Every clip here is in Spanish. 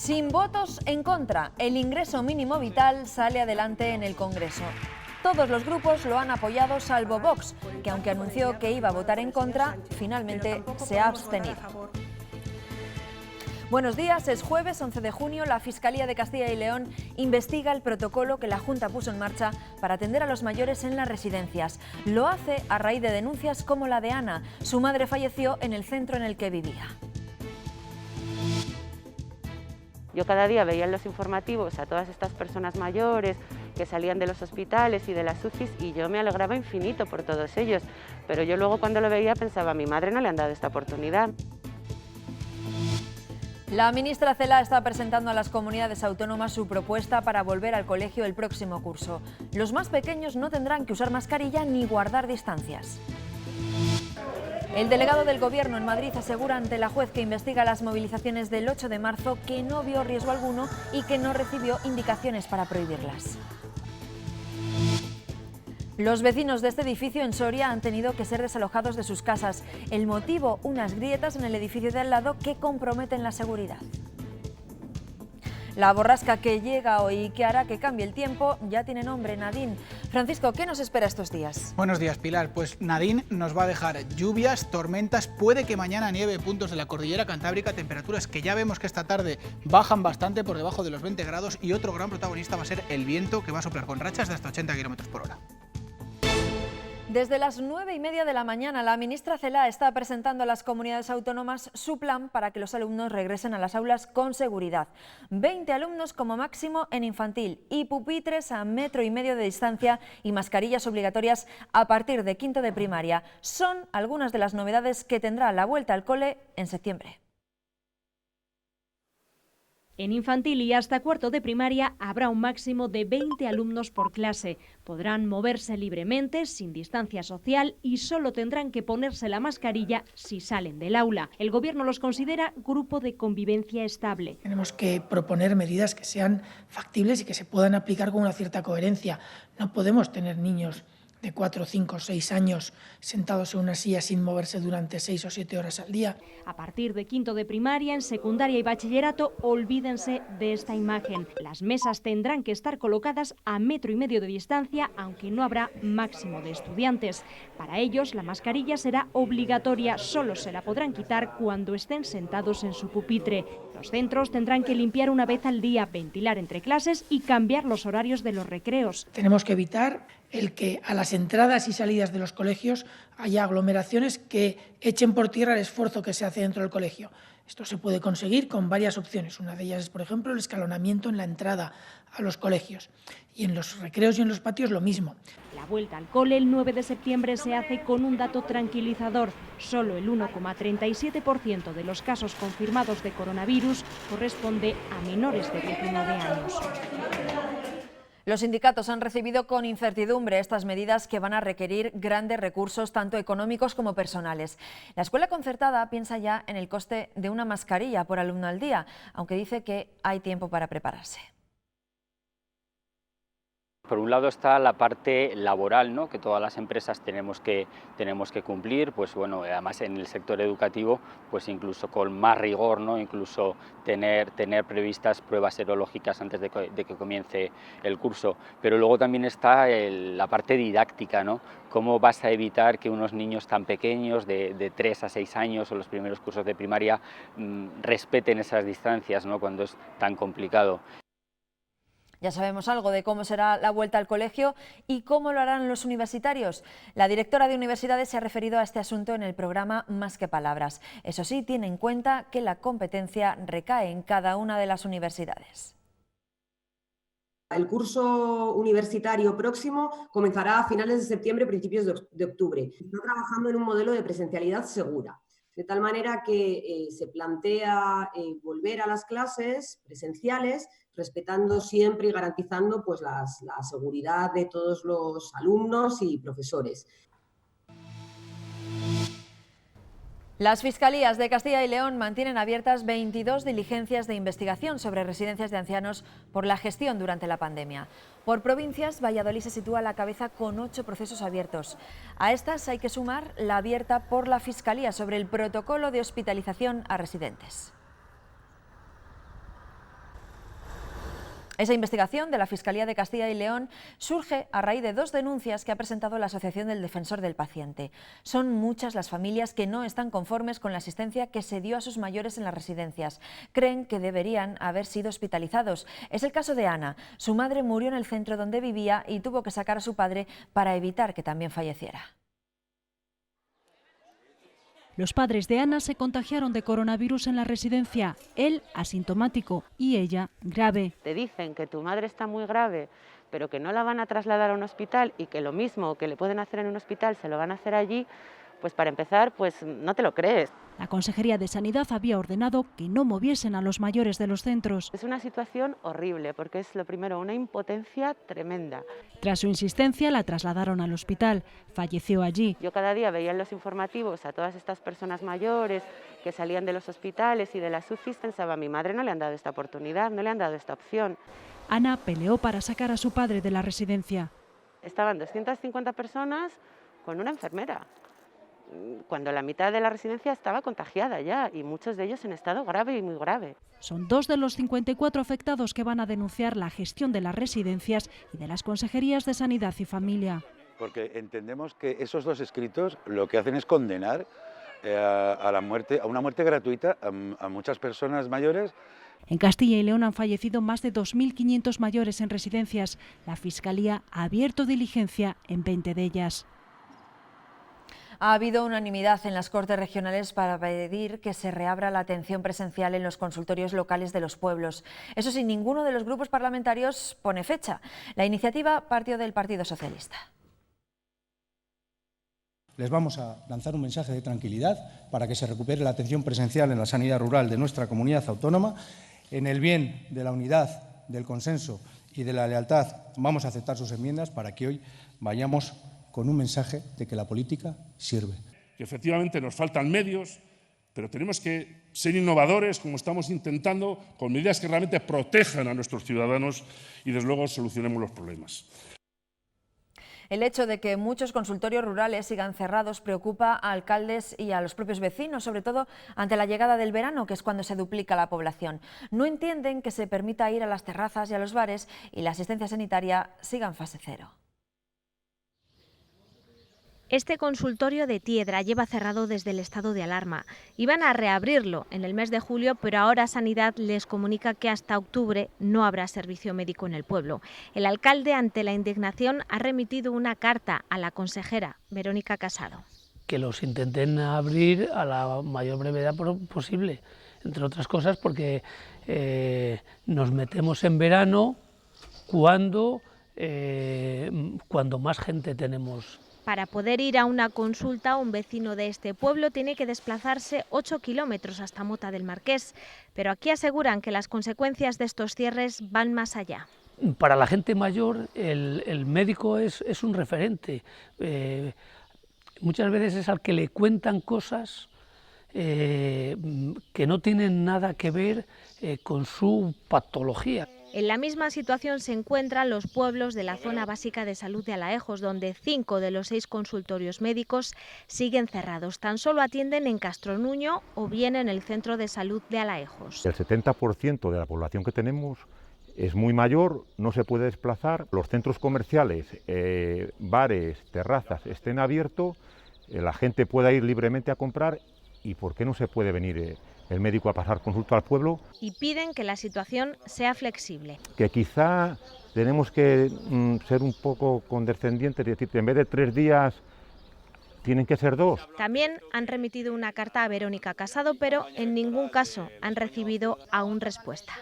Sin votos en contra, el ingreso mínimo vital sale adelante en el Congreso. Todos los grupos lo han apoyado salvo Vox, que aunque anunció que iba a votar en contra, finalmente se ha abstenido. Buenos días, es jueves 11 de junio. La Fiscalía de Castilla y León investiga el protocolo que la Junta puso en marcha para atender a los mayores en las residencias. Lo hace a raíz de denuncias como la de Ana. Su madre falleció en el centro en el que vivía. Yo cada día veía en los informativos a todas estas personas mayores que salían de los hospitales y de las UCIs y yo me alegraba infinito por todos ellos, pero yo luego cuando lo veía pensaba, a mi madre no le han dado esta oportunidad. La ministra Celaá está presentando a las comunidades autónomas su propuesta para volver al colegio el próximo curso. Los más pequeños no tendrán que usar mascarilla ni guardar distancias. El delegado del Gobierno en Madrid asegura ante la juez que investiga las movilizaciones del 8 de marzo que no vio riesgo alguno y que no recibió indicaciones para prohibirlas. Los vecinos de este edificio en Soria han tenido que ser desalojados de sus casas. El motivo, unas grietas en el edificio de al lado que comprometen la seguridad. La borrasca que llega hoy y que hará que cambie el tiempo ya tiene nombre, Nadine. Francisco, ¿qué nos espera estos días? Buenos días, Pilar. Pues Nadine nos va a dejar lluvias, tormentas, puede que mañana nieve puntos de la cordillera cantábrica, temperaturas que ya vemos que esta tarde bajan bastante por debajo de los 20 grados y otro gran protagonista va a ser el viento que va a soplar con rachas de hasta 80 km por hora. Desde las 9:30 de la mañana, la ministra Celaá está presentando a las comunidades autónomas su plan para que los alumnos regresen a las aulas con seguridad. 20 alumnos como máximo en infantil y pupitres a 1,5 metros de distancia y mascarillas obligatorias a partir de quinto de primaria. Son algunas de las novedades que tendrá la vuelta al cole en septiembre. En infantil y hasta cuarto de primaria habrá un máximo de 20 alumnos por clase. Podrán moverse libremente, sin distancia social y solo tendrán que ponerse la mascarilla si salen del aula. El Gobierno los considera grupo de convivencia estable. Tenemos que proponer medidas que sean factibles y que se puedan aplicar con una cierta coherencia. No podemos tener niños de 4, 5, 6 años sentados en una silla sin moverse durante 6 o 7 horas al día. A partir de quinto de primaria, en secundaria y bachillerato, olvídense de esta imagen. Las mesas tendrán que estar colocadas a 1,5 metros de distancia, aunque no habrá máximo de estudiantes. Para ellos, la mascarilla será obligatoria, solo se la podrán quitar cuando estén sentados en su pupitre. Los centros tendrán que limpiar una vez al día, ventilar entre clases y cambiar los horarios de los recreos. Tenemos que evitar el que a las entradas y salidas de los colegios haya aglomeraciones que echen por tierra el esfuerzo que se hace dentro del colegio. Esto se puede conseguir con varias opciones. Una de ellas es, por ejemplo, el escalonamiento en la entrada a los colegios. Y en los recreos y en los patios lo mismo. La vuelta al cole el 9 de septiembre se hace con un dato tranquilizador. Solo el 1,37% de los casos confirmados de coronavirus corresponde a menores de 19 años. Los sindicatos han recibido con incertidumbre estas medidas que van a requerir grandes recursos, tanto económicos como personales. La escuela concertada piensa ya en el coste de una mascarilla por alumno al día, aunque dice que hay tiempo para prepararse. Por un lado está la parte laboral, ¿no?, que todas las empresas tenemos que cumplir, pues bueno, además en el sector educativo, pues incluso con más rigor, ¿no?, incluso tener previstas pruebas serológicas antes de que comience el curso. Pero luego también está la parte didáctica, ¿no? ¿Cómo vas a evitar que unos niños tan pequeños, de 3 a 6 años o los primeros cursos de primaria, respeten esas distancias, ¿no?, cuando es tan complicado? Ya sabemos algo de cómo será la vuelta al colegio y cómo lo harán los universitarios. La directora de universidades se ha referido a este asunto en el programa Más que Palabras. Eso sí, tiene en cuenta que la competencia recae en cada una de las universidades. El curso universitario próximo comenzará a finales de septiembre, principios de octubre. Está trabajando en un modelo de presencialidad segura, de tal manera que se plantea volver a las clases presenciales, respetando siempre y garantizando pues, la seguridad de todos los alumnos y profesores. Las Fiscalías de Castilla y León mantienen abiertas 22 diligencias de investigación sobre residencias de ancianos por la gestión durante la pandemia. Por provincias, Valladolid se sitúa a la cabeza con 8 procesos abiertos. A estas hay que sumar la abierta por la Fiscalía sobre el protocolo de hospitalización a residentes. Esa investigación de la Fiscalía de Castilla y León surge a raíz de 2 denuncias que ha presentado la Asociación del Defensor del Paciente. Son muchas las familias que no están conformes con la asistencia que se dio a sus mayores en las residencias. Creen que deberían haber sido hospitalizados. Es el caso de Ana. Su madre murió en el centro donde vivía y tuvo que sacar a su padre para evitar que también falleciera. Los padres de Ana se contagiaron de coronavirus en la residencia, él asintomático y ella grave. Te dicen que tu madre está muy grave, pero que no la van a trasladar a un hospital y que lo mismo que le pueden hacer en un hospital se lo van a hacer allí, pues para empezar, pues no te lo crees. La Consejería de Sanidad había ordenado que no moviesen a los mayores de los centros. Es una situación horrible porque es lo primero, una impotencia tremenda. Tras su insistencia la trasladaron al hospital, falleció allí. Yo cada día veía en los informativos a todas estas personas mayores que salían de los hospitales y de las UCIs, pensaba, a mi madre no le han dado esta oportunidad, no le han dado esta opción. Ana peleó para sacar a su padre de la residencia. Estaban 250 personas con una enfermera, cuando la mitad de la residencia estaba contagiada ya y muchos de ellos en estado grave y muy grave. Son 2 de los 54 afectados que van a denunciar la gestión de las residencias y de las consejerías de Sanidad y Familia. Porque entendemos que esos 2 escritos lo que hacen es condenar a la muerte, a una muerte gratuita a muchas personas mayores. En Castilla y León han fallecido más de 2.500 mayores en residencias. La Fiscalía ha abierto diligencia en 20 de ellas. Ha habido unanimidad en las Cortes regionales para pedir que se reabra la atención presencial en los consultorios locales de los pueblos. Eso sí, ninguno de los grupos parlamentarios pone fecha. La iniciativa partió del Partido Socialista. Les vamos a lanzar un mensaje de tranquilidad para que se recupere la atención presencial en la sanidad rural de nuestra comunidad autónoma. En el bien de la unidad, del consenso y de la lealtad vamos a aceptar sus enmiendas para que hoy vayamos con un mensaje de que la política sirve. Que efectivamente nos faltan medios, pero tenemos que ser innovadores, como estamos intentando, con medidas que realmente protejan a nuestros ciudadanos y, desde luego, solucionemos los problemas. El hecho de que muchos consultorios rurales sigan cerrados preocupa a alcaldes y a los propios vecinos, sobre todo ante la llegada del verano, que es cuando se duplica la población. No entienden que se permita ir a las terrazas y a los bares y la asistencia sanitaria siga en fase 0. Este consultorio de Tiedra lleva cerrado desde el estado de alarma. Iban a reabrirlo en el mes de julio, pero ahora Sanidad les comunica que hasta octubre no habrá servicio médico en el pueblo. El alcalde, ante la indignación, ha remitido una carta a la consejera, Verónica Casado. Que los intenten abrir a la mayor brevedad posible, entre otras cosas porque nos metemos en verano cuando más gente tenemos. Para poder ir a una consulta, un vecino de este pueblo tiene que desplazarse 8 kilómetros hasta Mota del Marqués, pero aquí aseguran que las consecuencias de estos cierres van más allá. Para la gente mayor el médico es un referente, muchas veces es al que le cuentan cosas que no tienen nada que ver con su patología. En la misma situación se encuentran los pueblos de la zona básica de salud de Alaejos, donde 5 de los 6 consultorios médicos siguen cerrados. Tan solo atienden en Castronuño o bien en el centro de salud de Alaejos. El 70% de la población que tenemos es muy mayor, no se puede desplazar. Los centros comerciales, bares, terrazas estén abiertos, la gente pueda ir libremente a comprar. ¿Y por qué no se puede venir el médico a pasar consulta al pueblo? Y piden que la situación sea flexible. Que quizá tenemos que ser un poco condescendientes, es decir, en vez de 3 días tienen que ser 2. También han remitido una carta a Verónica Casado, pero en ningún caso han recibido aún respuesta.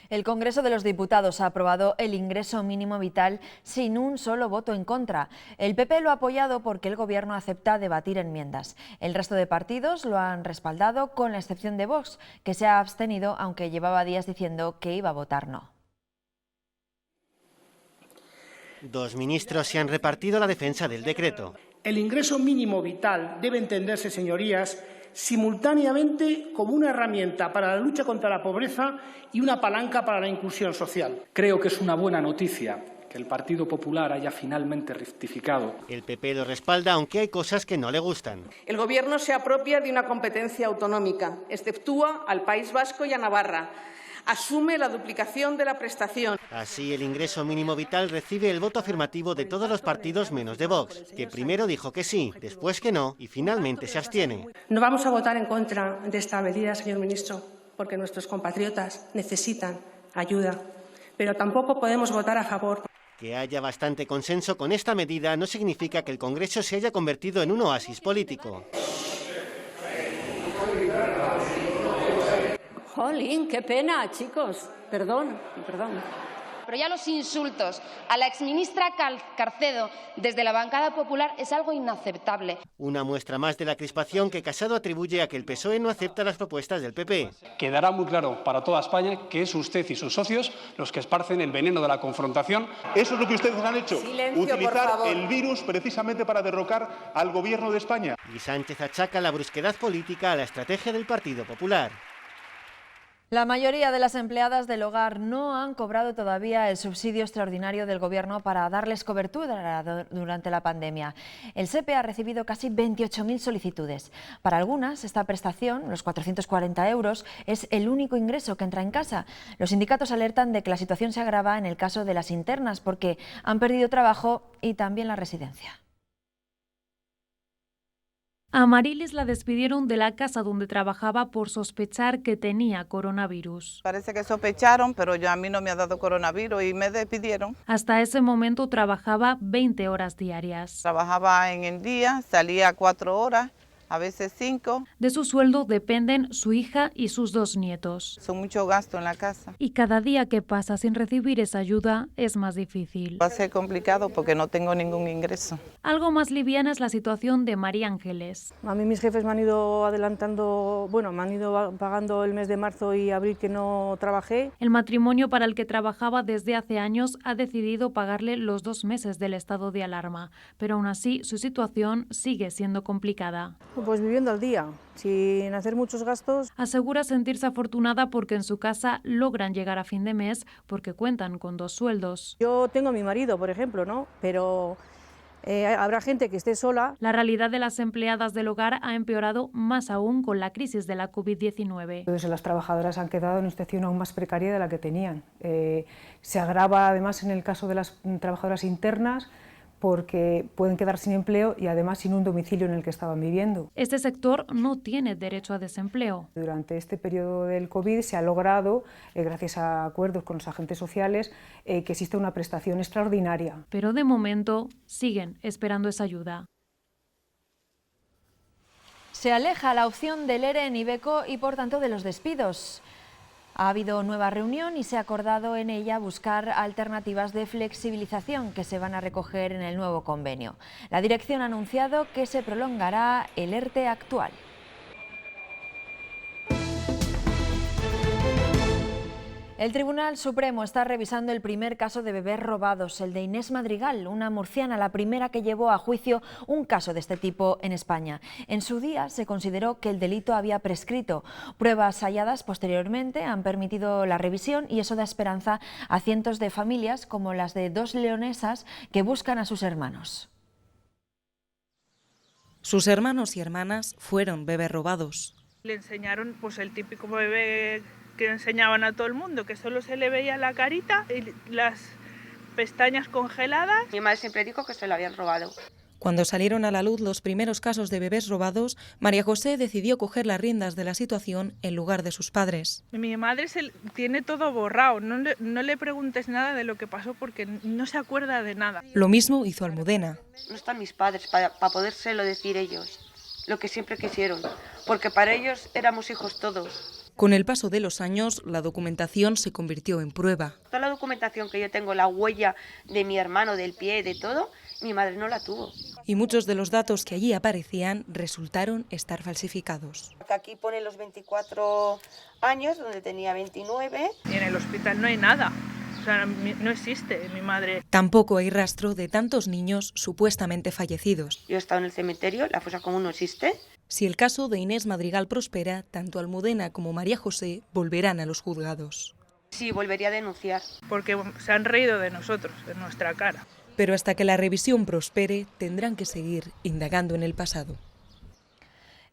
El Congreso de los Diputados ha aprobado el ingreso mínimo vital sin un solo voto en contra. El PP lo ha apoyado porque el Gobierno acepta debatir enmiendas. El resto de partidos lo han respaldado, con la excepción de Vox, que se ha abstenido, aunque llevaba días diciendo que iba a votar no. 2 ministros se han repartido la defensa del decreto. El ingreso mínimo vital debe entenderse, señorías, simultáneamente como una herramienta para la lucha contra la pobreza y una palanca para la inclusión social. Creo que es una buena noticia que el Partido Popular haya finalmente rectificado. El PP lo respalda, aunque hay cosas que no le gustan. El Gobierno se apropia de una competencia autonómica, exceptúa al País Vasco y a Navarra. asume la duplicación de la prestación. Así, el ingreso mínimo vital recibe el voto afirmativo de todos los partidos menos de Vox, que primero dijo que sí, después que no y finalmente se abstiene. No vamos a votar en contra de esta medida, señor ministro, porque nuestros compatriotas necesitan ayuda, pero tampoco podemos votar a favor. Que haya bastante consenso con esta medida no significa que el Congreso se haya convertido en un oasis político. Jolín, qué pena, chicos. Perdón. Pero ya los insultos a la exministra Carcedo desde la bancada popular es algo inaceptable. Una muestra más de la crispación que Casado atribuye a que el PSOE no acepta las propuestas del PP. Quedará muy claro para toda España que es usted y sus socios los que esparcen el veneno de la confrontación. Eso es lo que ustedes han hecho, Silencio, utilizar el virus precisamente para derrocar al Gobierno de España. Y Sánchez achaca la brusquedad política a la estrategia del Partido Popular. La mayoría de las empleadas del hogar no han cobrado todavía el subsidio extraordinario del Gobierno para darles cobertura durante la pandemia. El SEPE ha recibido casi 28.000 solicitudes. Para algunas, esta prestación, los 440 euros, es el único ingreso que entra en casa. Los sindicatos alertan de que la situación se agrava en el caso de las internas porque han perdido trabajo y también la residencia. A Marilis la despidieron de la casa donde trabajaba por sospechar que tenía coronavirus. Parece que sospecharon, pero a mí no me ha dado coronavirus y me despidieron. Hasta ese momento trabajaba 20 horas diarias. Trabajaba en el día, salía 4 horas, a veces 5. De su sueldo dependen su hija y sus 2 nietos. Son mucho gasto en la casa. Y cada día que pasa sin recibir esa ayuda es más difícil. Va a ser complicado porque no tengo ningún ingreso. Algo más liviana es la situación de María Ángeles. A mí mis jefes me han ido adelantando, me han ido pagando el mes de marzo y abril que no trabajé. El matrimonio para el que trabajaba desde hace años ha decidido pagarle los 2 meses del estado de alarma, pero aún así su situación sigue siendo complicada. Pues viviendo al día, sin hacer muchos gastos. Asegura sentirse afortunada porque en su casa logran llegar a fin de mes porque cuentan con 2 sueldos. Yo tengo a mi marido, por ejemplo, ¿no? Pero habrá gente que esté sola. La realidad de las empleadas del hogar ha empeorado más aún con la crisis de la COVID-19. Entonces las trabajadoras han quedado en una situación aún más precaria de la que tenían. Se agrava además en el caso de las trabajadoras internas, porque pueden quedar sin empleo y además sin un domicilio en el que estaban viviendo. Este sector no tiene derecho a desempleo. Durante este periodo del COVID se ha logrado, gracias a acuerdos con los agentes sociales, que exista una prestación extraordinaria. Pero de momento siguen esperando esa ayuda. Se aleja la opción del ERE en Iveco y por tanto de los despidos. Ha habido nueva reunión y se ha acordado en ella buscar alternativas de flexibilización que se van a recoger en el nuevo convenio. La dirección ha anunciado que se prolongará el ERTE actual. El Tribunal Supremo está revisando el primer caso de bebés robados, el de Inés Madrigal, una murciana, la primera que llevó a juicio un caso de este tipo en España. En su día se consideró que el delito había prescrito. Pruebas halladas posteriormente han permitido la revisión y eso da esperanza a cientos de familias como las de 2 leonesas que buscan a sus hermanos. Sus hermanos y hermanas fueron bebés robados. Le enseñaron pues el típico bebé que enseñaban a todo el mundo, que solo se le veía la carita y las pestañas congeladas. Mi madre siempre dijo que se lo habían robado. Cuando salieron a la luz los primeros casos de bebés robados, María José decidió coger las riendas de la situación en lugar de sus padres. Mi madre tiene todo borrado, no le preguntes nada de lo que pasó porque no se acuerda de nada. Lo mismo hizo Almudena. No están mis padres para podérselo decir ellos, lo que siempre quisieron, porque para ellos éramos hijos todos. Con el paso de los años, la documentación se convirtió en prueba. Toda la documentación que yo tengo, la huella de mi hermano, del pie, de todo, mi madre no la tuvo. Y muchos de los datos que allí aparecían resultaron estar falsificados. Aquí pone los 24 años, donde tenía 29. Y en el hospital no hay nada. O sea, no existe mi madre. Tampoco hay rastro de tantos niños supuestamente fallecidos. Yo he estado en el cementerio, la fosa común no existe. Si el caso de Inés Madrigal prospera, tanto Almudena como María José volverán a los juzgados. Sí, volvería a denunciar. Porque se han reído de nosotros, de nuestra cara. Pero hasta que la revisión prospere, tendrán que seguir indagando en el pasado.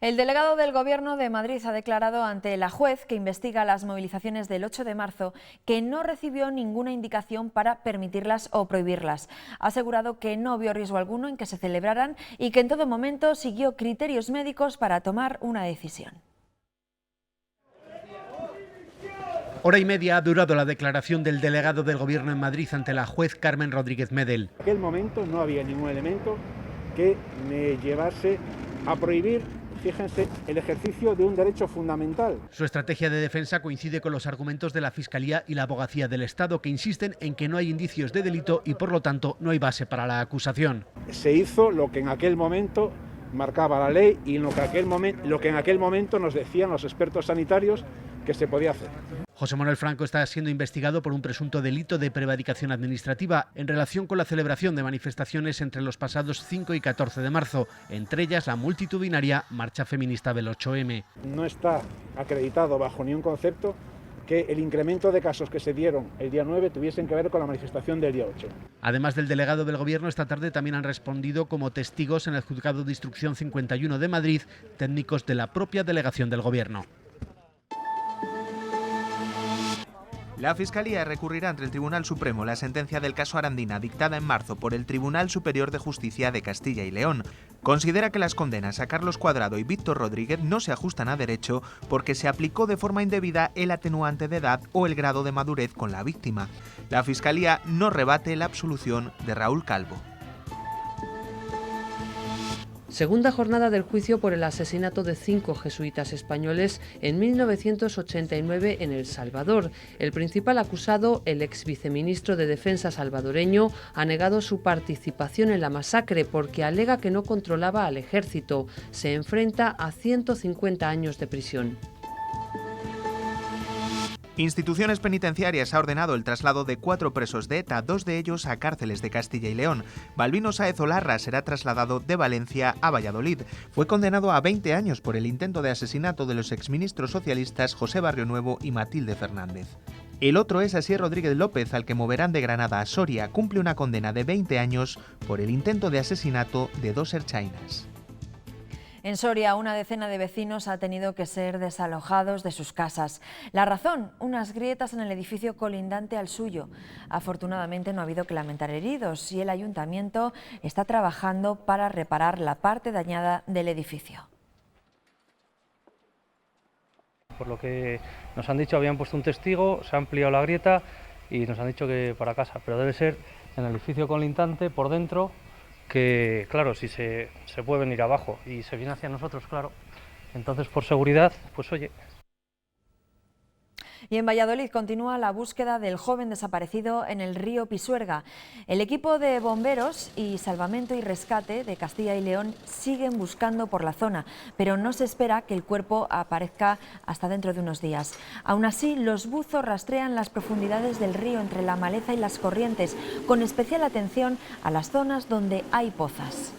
El delegado del Gobierno de Madrid ha declarado ante la juez que investiga las movilizaciones del 8 de marzo que no recibió ninguna indicación para permitirlas o prohibirlas. Ha asegurado que no vio riesgo alguno en que se celebraran y que en todo momento siguió criterios médicos para tomar una decisión. Hora y media ha durado la declaración del delegado del Gobierno en Madrid ante la juez Carmen Rodríguez Medel. En aquel momento no había ningún elemento que me llevase a prohibir, fíjense, el ejercicio de un derecho fundamental. Su estrategia de defensa coincide con los argumentos de la Fiscalía y la Abogacía del Estado, que insisten en que no hay indicios de delito y por lo tanto no hay base para la acusación. Se hizo lo que en aquel momento marcaba la ley y lo que en aquel momento nos decían los expertos sanitarios que se podía hacer. José Manuel Franco está siendo investigado por un presunto delito de prevaricación administrativa en relación con la celebración de manifestaciones entre los pasados 5 y 14 de marzo, entre ellas la multitudinaria Marcha Feminista del 8M. No está acreditado bajo ningún concepto que el incremento de casos que se dieron el día 9 tuviesen que ver con la manifestación del día 8. Además del delegado del Gobierno, esta tarde también han respondido como testigos en el Juzgado de Instrucción 51 de Madrid técnicos de la propia delegación del Gobierno. La Fiscalía recurrirá ante el Tribunal Supremo la sentencia del caso Arandina dictada en marzo por el Tribunal Superior de Justicia de Castilla y León. Considera que las condenas a Carlos Cuadrado y Víctor Rodríguez no se ajustan a derecho porque se aplicó de forma indebida el atenuante de edad o el grado de madurez con la víctima. La Fiscalía no rebate la absolución de Raúl Calvo. Segunda jornada del juicio por el asesinato de 5 jesuitas españoles en 1989 en El Salvador. El principal acusado, el ex viceministro de Defensa salvadoreño, ha negado su participación en la masacre porque alega que no controlaba al ejército. Se enfrenta a 150 años de prisión. Instituciones Penitenciarias ha ordenado el traslado de 4 presos de ETA, 2 de ellos a cárceles de Castilla y León. Balbino Sáez Olarra será trasladado de Valencia a Valladolid. Fue condenado a 20 años por el intento de asesinato de los exministros socialistas José Barrionuevo y Matilde Fernández. El otro es Asier Rodríguez López, al que moverán de Granada a Soria. Cumple una condena de 20 años por el intento de asesinato de 2 erchainas. En Soria, una decena de vecinos ha tenido que ser desalojados de sus casas. La razón, unas grietas en el edificio colindante al suyo. Afortunadamente no ha habido que lamentar heridos y el ayuntamiento está trabajando para reparar la parte dañada del edificio. Por lo que nos han dicho, habían puesto un testigo, se ha ampliado la grieta y nos han dicho que para casa, pero debe ser en el edificio colindante por dentro, que claro, si se puede venir abajo y se viene hacia nosotros, claro, entonces por seguridad, pues oye. Y en Valladolid continúa la búsqueda del joven desaparecido en el río Pisuerga. El equipo de bomberos y salvamento y rescate de Castilla y León siguen buscando por la zona, pero no se espera que el cuerpo aparezca hasta dentro de unos días. Aún así, los buzos rastrean las profundidades del río entre la maleza y las corrientes, con especial atención a las zonas donde hay pozas.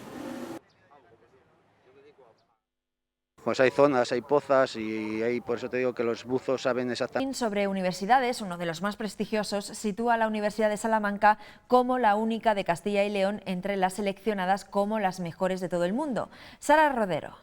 Pues hay zonas, hay pozas y por eso te digo que los buzos saben exactamente. Sobre universidades, uno de los más prestigiosos, sitúa a la Universidad de Salamanca como la única de Castilla y León entre las seleccionadas como las mejores de todo el mundo. Sara Rodero.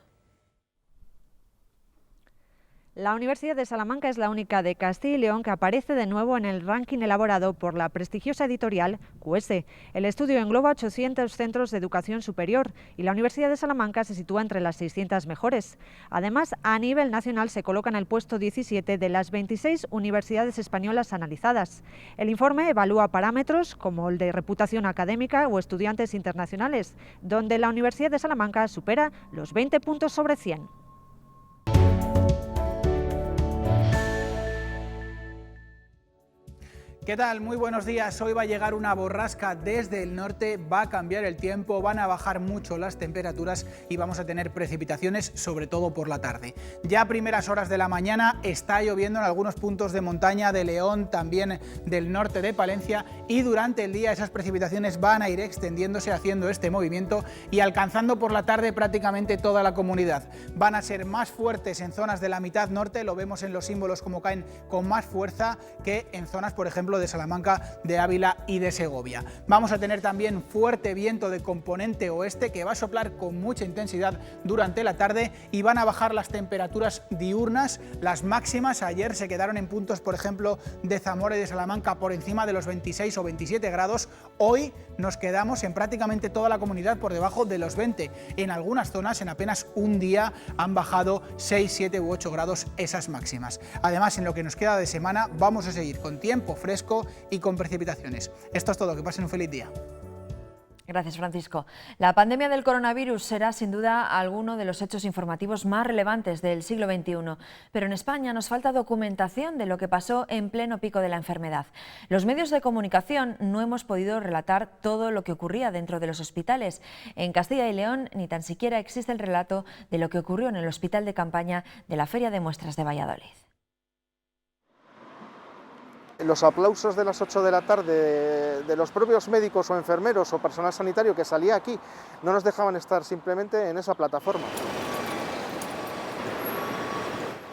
La Universidad de Salamanca es la única de Castilla y León que aparece de nuevo en el ranking elaborado por la prestigiosa editorial QS. El estudio engloba 800 centros de educación superior y la Universidad de Salamanca se sitúa entre las 600 mejores. Además, a nivel nacional se coloca en el puesto 17 de las 26 universidades españolas analizadas. El informe evalúa parámetros como el de reputación académica o estudiantes internacionales, donde la Universidad de Salamanca supera los 20 puntos sobre 100. ¿Qué tal? Muy buenos días. Hoy va a llegar una borrasca desde el norte, va a cambiar el tiempo, van a bajar mucho las temperaturas y vamos a tener precipitaciones, sobre todo por la tarde. Ya a primeras horas de la mañana está lloviendo en algunos puntos de montaña de León, también del norte de Palencia, y durante el día esas precipitaciones van a ir extendiéndose, haciendo este movimiento y alcanzando por la tarde prácticamente toda la comunidad. Van a ser más fuertes en zonas de la mitad norte, lo vemos en los símbolos como caen con más fuerza que en zonas, por ejemplo, ejemplo, de Salamanca, de Ávila y de Segovia. Vamos a tener también fuerte viento de componente oeste que va a soplar con mucha intensidad durante la tarde y van a bajar las temperaturas diurnas. Las máximas ayer se quedaron en puntos, por ejemplo, de Zamora y de Salamanca por encima de los 26 o 27 grados. Hoy nos quedamos en prácticamente toda la comunidad por debajo de los 20. En algunas zonas en apenas un día han bajado 6, 7 u 8 grados esas máximas. Además, en lo que nos queda de semana vamos a seguir con tiempo fresco y con precipitaciones. Esto es todo, que pasen un feliz día. Gracias, Francisco. La pandemia del coronavirus será sin duda alguno de los hechos informativos más relevantes del siglo XXI, pero en España nos falta documentación de lo que pasó en pleno pico de la enfermedad. Los medios de comunicación no hemos podido relatar todo lo que ocurría dentro de los hospitales. En Castilla y León ni tan siquiera existe el relato de lo que ocurrió en el hospital de campaña de la Feria de Muestras de Valladolid. Los aplausos de las 8 de la tarde de los propios médicos o enfermeros o personal sanitario que salía aquí no nos dejaban estar simplemente en esa plataforma.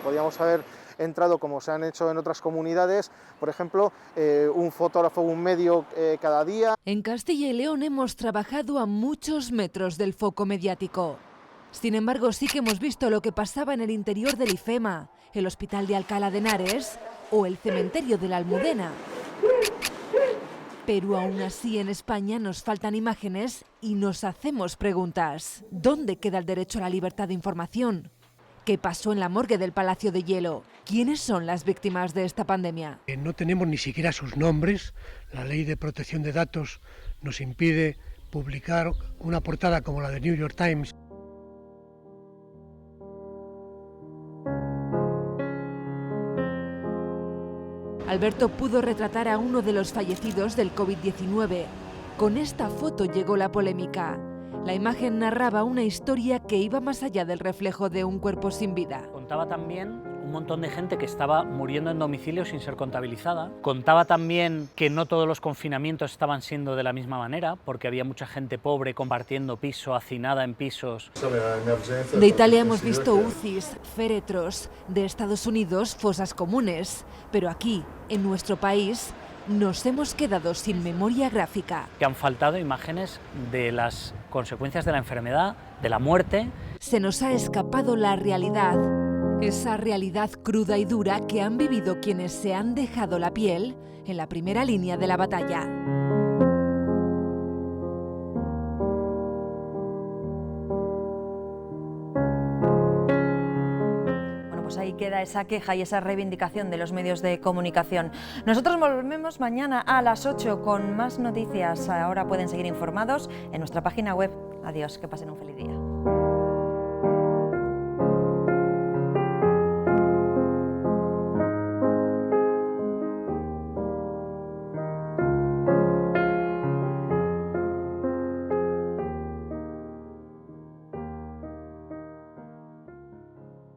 Podíamos haber entrado, como se han hecho en otras comunidades, por ejemplo, un fotógrafo o un medio cada día. En Castilla y León hemos trabajado a muchos metros del foco mediático. Sin embargo, sí que hemos visto lo que pasaba en el interior del IFEMA, el Hospital de Alcalá de Henares o el cementerio de la Almudena. Pero aún así en España nos faltan imágenes y nos hacemos preguntas. ¿Dónde queda el derecho a la libertad de información? ¿Qué pasó en la morgue del Palacio de Hielo? ¿Quiénes son las víctimas de esta pandemia? No tenemos ni siquiera sus nombres. La ley de protección de datos nos impide publicar una portada como la de New York Times. Alberto pudo retratar a uno de los fallecidos del COVID-19. Con esta foto llegó la polémica. La imagen narraba una historia que iba más allá del reflejo de un cuerpo sin vida. Contaba también un montón de gente que estaba muriendo en domicilio sin ser contabilizada. Contaba también que no todos los confinamientos estaban siendo de la misma manera, porque había mucha gente pobre compartiendo piso, hacinada en pisos. De Italia hemos visto UCIs, féretros, de Estados Unidos fosas comunes, pero aquí, en nuestro país, nos hemos quedado sin memoria gráfica. Que han faltado imágenes de las consecuencias de la enfermedad, de la muerte. Se nos ha escapado la realidad. Esa realidad cruda y dura que han vivido quienes se han dejado la piel en la primera línea de la batalla. Bueno, pues ahí queda esa queja y esa reivindicación de los medios de comunicación. Nosotros volvemos mañana a las 8 con más noticias. Ahora pueden seguir informados en nuestra página web. Adiós, que pasen un feliz día.